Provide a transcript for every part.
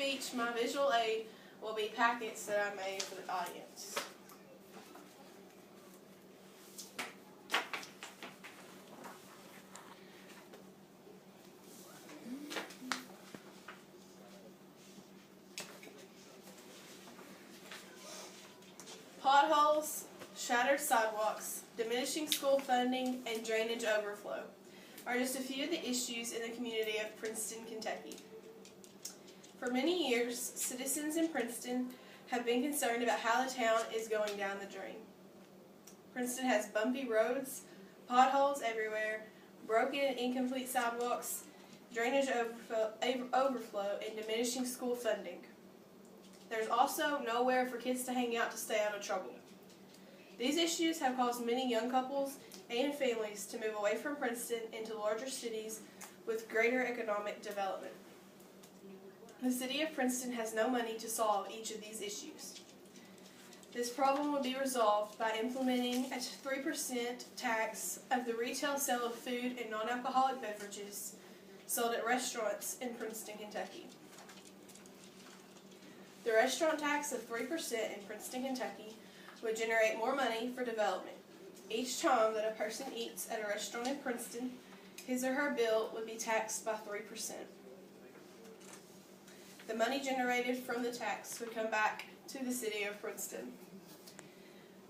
speech, my visual aid will be packets that I made for the audience. Potholes, shattered sidewalks, diminishing school funding, and drainage overflow are just a few of the issues in the community of Princeton, Kentucky. For many years, citizens in Princeton have been concerned about how the town is going down the drain. Princeton has bumpy roads, potholes everywhere, broken and incomplete sidewalks, drainage overflow, and diminishing school funding. There's also nowhere for kids to hang out to stay out of trouble. These issues have caused many young couples and families to move away from Princeton into larger cities with greater economic development. The city of Princeton has no money to solve each of these issues. This problem would be resolved by implementing a 3% tax of the retail sale of food and non-alcoholic beverages sold at restaurants in Princeton, Kentucky. The restaurant tax of 3% in Princeton, Kentucky would generate more money for development. Each time that a person eats at a restaurant in Princeton, his or her bill would be taxed by 3%. The money generated from the tax would come back to the city of Princeton.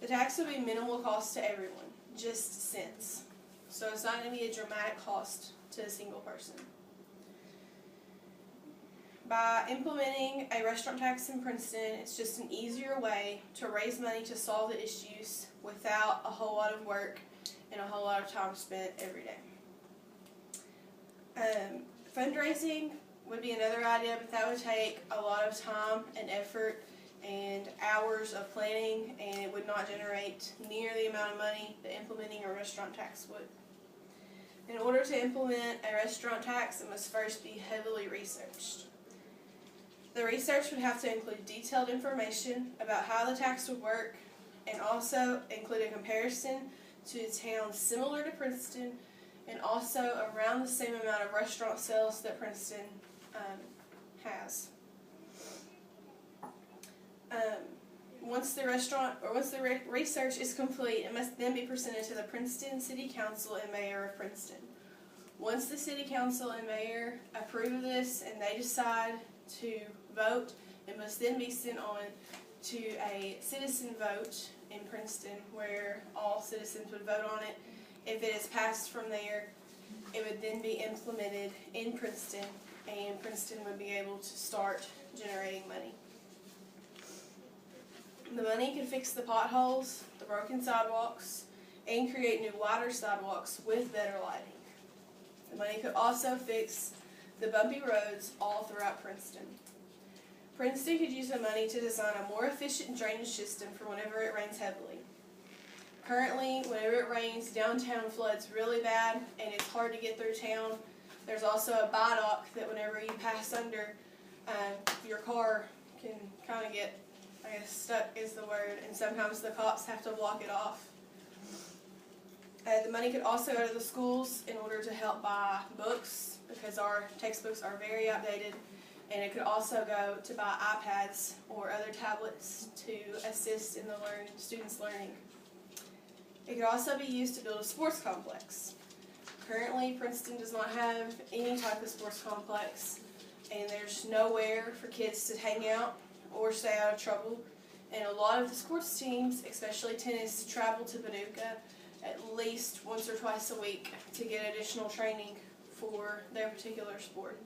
The tax would be minimal cost to everyone, just cents. So it's not going to be a dramatic cost to a single person. By implementing a restaurant tax in Princeton, it's just an easier way to raise money to solve the issues without a whole lot of work and a whole lot of time spent every day. Fundraising would be another idea, but that would take a lot of time and effort and hours of planning, and it would not generate near the amount of money that implementing a restaurant tax would. In order to implement a restaurant tax, it must first be heavily researched. The research would have to include detailed information about how the tax would work, and also include a comparison to towns similar to Princeton and also around the same amount of restaurant sales that Princeton has. Once the research is complete, it must then be presented to the Princeton City Council and Mayor of Princeton. Once the City Council and Mayor approve of this and they decide to vote, it must then be sent on to a citizen vote in Princeton where all citizens would vote on it. If it is passed from there, it would then be implemented in Princeton, and Princeton would be able to start generating money. The money could fix the potholes, the broken sidewalks, and create new wider sidewalks with better lighting. The money could also fix the bumpy roads all throughout Princeton. Princeton could use the money to design a more efficient drainage system for whenever it rains heavily. Currently, whenever it rains, downtown floods really bad, and it's hard to get through town. There's also a viaduct that whenever you pass under, your car can kind of get, I guess, stuck is the word, and sometimes the cops have to block it off. The money could also go to the schools in order to help buy books, because our textbooks are very outdated, and it could also go to buy iPads or other tablets to assist in the students' learning. It could also be used to build a sports complex. Currently, Princeton does not have any type of sports complex, and there's nowhere for kids to hang out or stay out of trouble. And a lot of the sports teams, especially tennis, travel to Paducah at least once or twice a week to get additional training for their particular sport.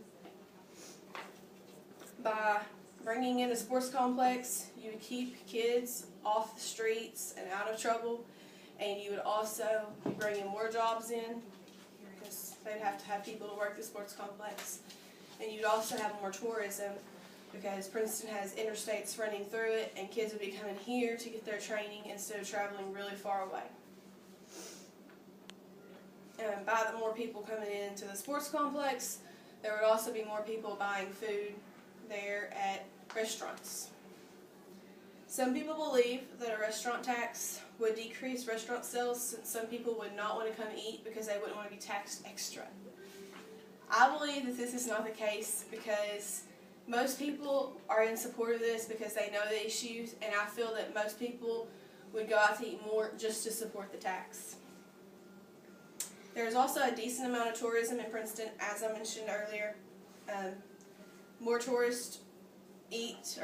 By bringing in a sports complex, you would keep kids off the streets and out of trouble, and you would also be bringing more jobs in, because they'd have to have people to work the sports complex. And you'd also have more tourism, because Princeton has interstates running through it, and kids would be coming here to get their training instead of traveling really far away. And by the more people coming into the sports complex, there would also be more people buying food there at restaurants. Some people believe that a restaurant tax would decrease restaurant sales, since some people would not want to come eat because they wouldn't want to be taxed extra. I believe that this is not the case, because Most people are in support of this because they know the issues, and I feel that most people would go out to eat more just to support the tax. There's also a decent amount of tourism in Princeton, as I mentioned earlier. Most tourists eat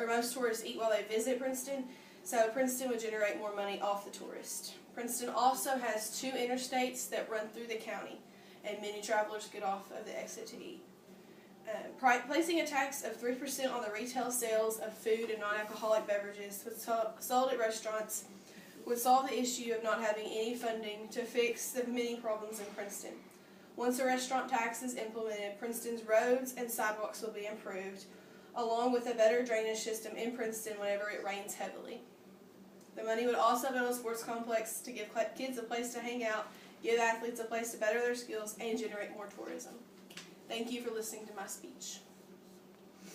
while they visit Princeton, so Princeton would generate more money off the tourist. Princeton also has 2 interstates that run through the county, and many travelers get off of the exit to eat. Placing a tax of 3% on the retail sales of food and non-alcoholic beverages sold at restaurants would solve the issue of not having any funding to fix the many problems in Princeton. Once a restaurant tax is implemented, Princeton's roads and sidewalks will be improved, along with a better drainage system in Princeton whenever it rains heavily. The money would also build a sports complex to give kids a place to hang out, give athletes a place to better their skills, and generate more tourism. Thank you for listening to my speech.